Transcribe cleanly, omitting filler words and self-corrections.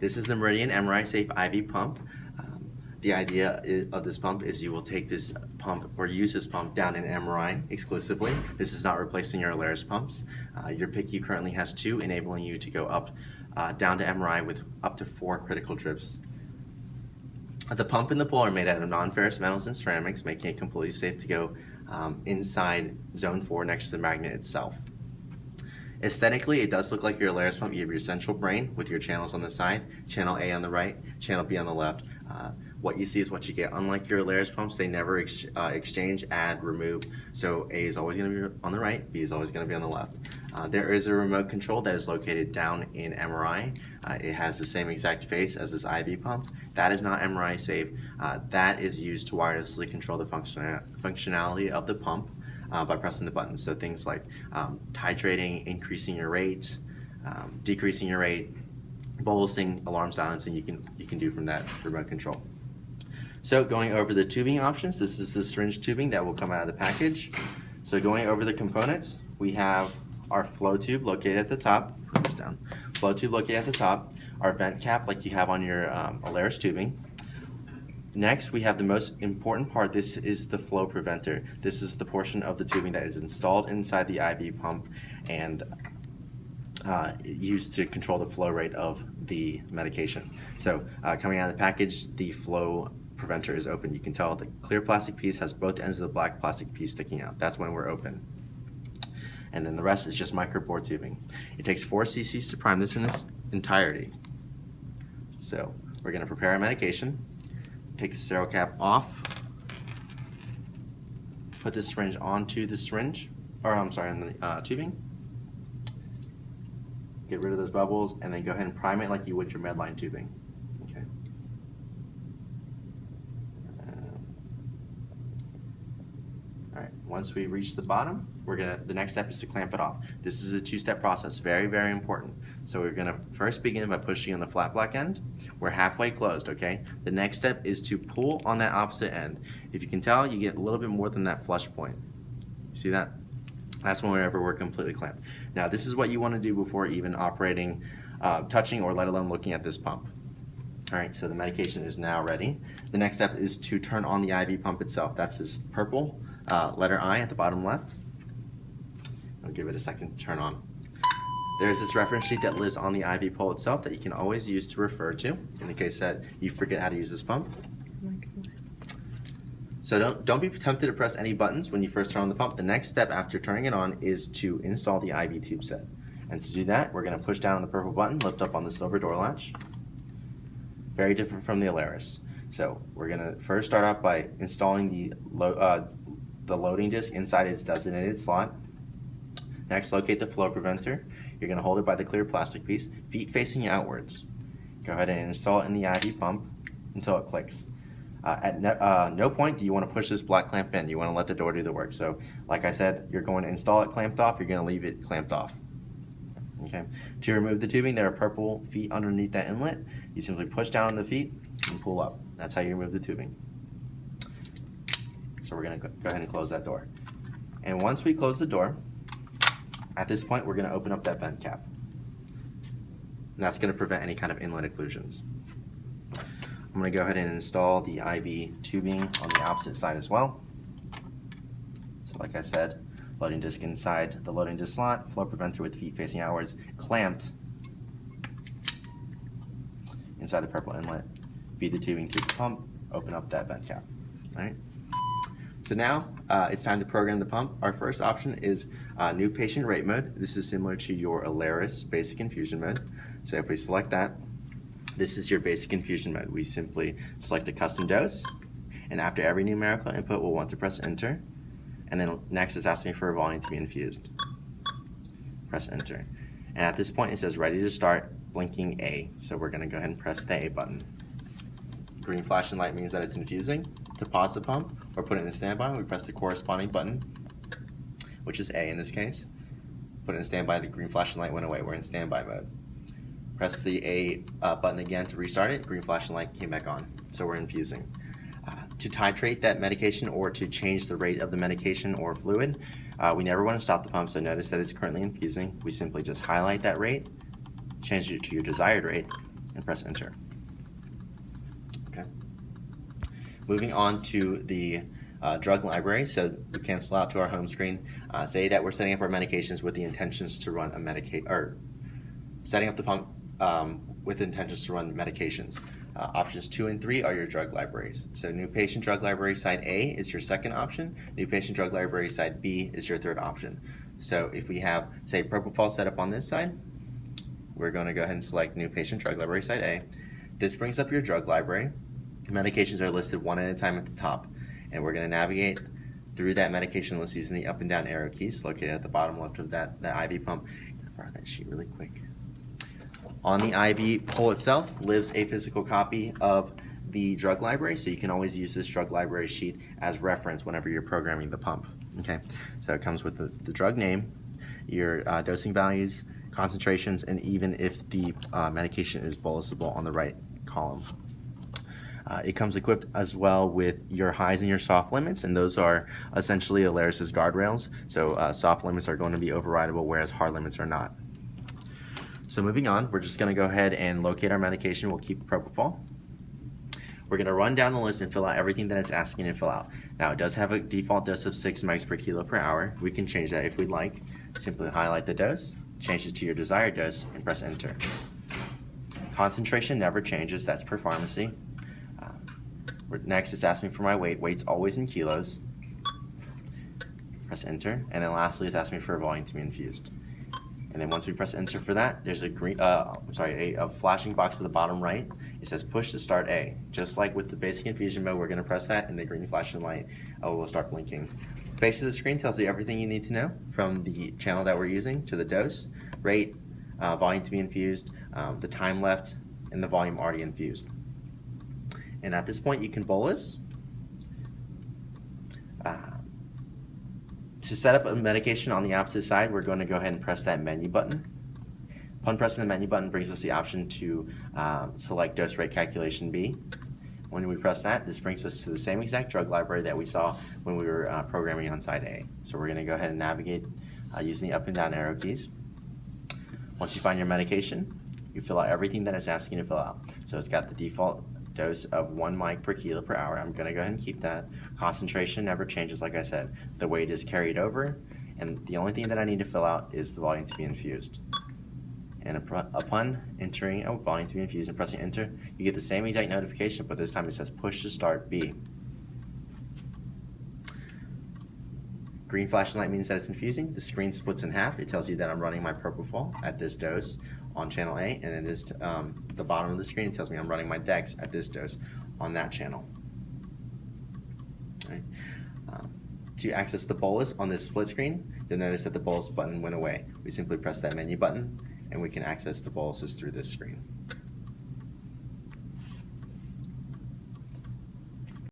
This is the Meridian MRI Safe IV pump. The idea of this pump is you will take this pump or use this pump down in MRI exclusively. This is not replacing your Alaris pumps. Your PICU currently has 2, enabling you to go up down to MRI with up to 4 critical drips. The pump and the pole are made out of non-ferrous metals and ceramics, making it completely safe to go inside zone 4 next to the magnet itself. Aesthetically, it does look like your Alaris pump. You have your central brain with your channels on the side, channel A on the right, channel B on the left. What you see is what you get. Unlike your Alaris pumps, they never exchange, add, remove. So A is always going to be on the right, B is always going to be on the left. There is a remote control that is located down in MRI. It has the same exact face as this IV pump. That is not MRI safe. That is used to wirelessly control the functionality of the pump by pressing the buttons. So things like titrating, increasing your rate, decreasing your rate, bolusing, alarm silencing, you can do from that remote control. So going over the tubing options, this is the syringe tubing that will come out of the package. So going over the components, we have our flow tube located at the top. Put this down. Flow tube located at the top. Our vent cap like you have on your Alaris tubing. Next, we have the most important part. This is the flow preventer. This is the portion of the tubing that is installed inside the IV pump and used to control the flow rate of the medication. So coming out of the package, the flow preventer is open. You can tell the clear plastic piece has both ends of the black plastic piece sticking out. That's when we're open. And then the rest is just microbore tubing. It takes 4 cc's to prime this in its entirety. So we're going to prepare our medication. Take the sterile cap off. Put the syringe onto the syringe, or I'm sorry, on the tubing. Get rid of those bubbles, and then go ahead and prime it like you would your Medline tubing. Okay. All right. Once we reach the bottom, the next step is to clamp it off. This is a 2-step process, very, very important. So we're gonna first begin by pushing on the flat black end. We're halfway closed, okay? The next step is to pull on that opposite end. If you can tell, you get a little bit more than that flush point. See that? That's whenever we're completely clamped. Now, this is what you wanna do before even operating, touching, or let alone looking at this pump. All right, so the medication is now ready. The next step is to turn on the IV pump itself. That's this purple letter I at the bottom left. I'll give it a second to turn on. There's this reference sheet that lives on the IV pole itself that you can always use to refer to in the case that you forget how to use this pump. So don't be tempted to press any buttons when you first turn on the pump. The next step after turning it on is to install the IV tube set. And to do that, we're going to push down on the purple button, lift up on the silver door latch. Very different from the Alaris. So we're going to first start off by installing the loading disc inside its designated slot. Next, locate the flow preventer. You're going to hold it by the clear plastic piece, feet facing outwards. Go ahead and install it in the IV pump until it clicks. At no point do you want to push this black clamp in. You want to let the door do the work. So, like I said, you're going to install it clamped off. You're going to leave it clamped off. Okay. To remove the tubing, there are purple feet underneath that inlet. You simply push down on the feet and pull up. That's how you remove the tubing. So we're going to go ahead and close that door. And once we close the door, at this point, we're going to open up that vent cap. And that's going to prevent any kind of inlet occlusions. I'm going to go ahead and install the IV tubing on the opposite side as well. So like I said, loading disc inside the loading disc slot, flow preventer with feet facing outwards, clamped inside the purple inlet. Feed the tubing through the pump, open up that vent cap. All right. So now it's time to program the pump. Our first option is new patient rate mode. This is similar to your Alaris basic infusion mode. So if we select that, this is your basic infusion mode. We simply select a custom dose, and after every numerical input, we'll want to press enter. And then next it's asking me for a volume to be infused. Press enter. And at this point it says ready to start, blinking A. So we're gonna go ahead and press the A button. Green flashing light means that it's infusing. To pause the pump or put it in standby, we press the corresponding button, which is A in this case. Put it in standby, the green flashing light went away. We're in standby mode. Press the A button again to restart it. Green flashing light came back on. So we're infusing. To titrate that medication or to change the rate of the medication or fluid, we never want to stop the pump. So notice that it's currently infusing. We simply just highlight that rate, change it to your desired rate, and press enter. Okay. Moving on to the drug library, so we cancel out to our home screen. Say that we're setting up our medications with the intentions to run setting up the pump with intentions to run medications. Options 2 and 3 are your drug libraries. So new patient drug library side A is your second option. New patient drug library side B is your third option. So if we have, say, propofol set up on this side, we're going to go ahead and select new patient drug library side A. This brings up your drug library. Medications are listed one at a time at the top, and we're going to navigate through that medication list using the up and down arrow keys located at the bottom left of that IV pump. I'm going to borrow that sheet really quick. On the IV pole itself lives a physical copy of the drug library, so you can always use this drug library sheet as reference whenever you're programming the pump. Okay, so it comes with the drug name, your dosing values, concentrations, and even if the medication is bolusable on the right column. It comes equipped as well with your highs and your soft limits, and those are essentially Alaris' guardrails. So soft limits are going to be overridable, whereas hard limits are not. So moving on, we're just going to go ahead and locate our medication. We'll keep propofol. We're going to run down the list and fill out everything that it's asking to fill out. Now, it does have a default dose of 6 megs per kilo per hour. We can change that if we'd like. Simply highlight the dose, change it to your desired dose, and press enter. Concentration never changes. That's per pharmacy. Next, it's asking for my weight. Weight's always in kilos. Press enter. And then lastly, it's asking me for a volume to be infused. And then once we press enter for that, there's a flashing box to the bottom right. It says push to start A. Just like with the basic infusion mode, we're going to press that, and the green flashing light will start blinking. Face of the screen tells you everything you need to know, from the channel that we're using to the dose, rate, volume to be infused, the time left, and the volume already infused. And at this point, you can bolus. To set up a medication on the opposite side, we're going to go ahead and press that menu button. Upon pressing the menu button, brings us the option to select dose rate calculation B. When we press that, this brings us to the same exact drug library that we saw when we were programming on side A. So we're going to go ahead and navigate using the up and down arrow keys. Once you find your medication, you fill out everything that it's asking you to fill out. So it's got the default dose of 1 mic per kilo per hour. I'm going to go ahead and keep that. Concentration never changes, like I said. The weight is carried over, and the only thing that I need to fill out is the volume to be infused. And upon entering a volume to be infused and pressing enter, you get the same exact notification, but this time it says push to start B. Green flashing light means that it's infusing. The screen splits in half. It tells you that I'm running my propofol at this dose on channel A, and it is the bottom of the screen. It tells me I'm running my dex at this dose on that channel. Right. To access the bolus on this split screen, you'll notice that the bolus button went away. We simply press that menu button, and we can access the boluses through this screen.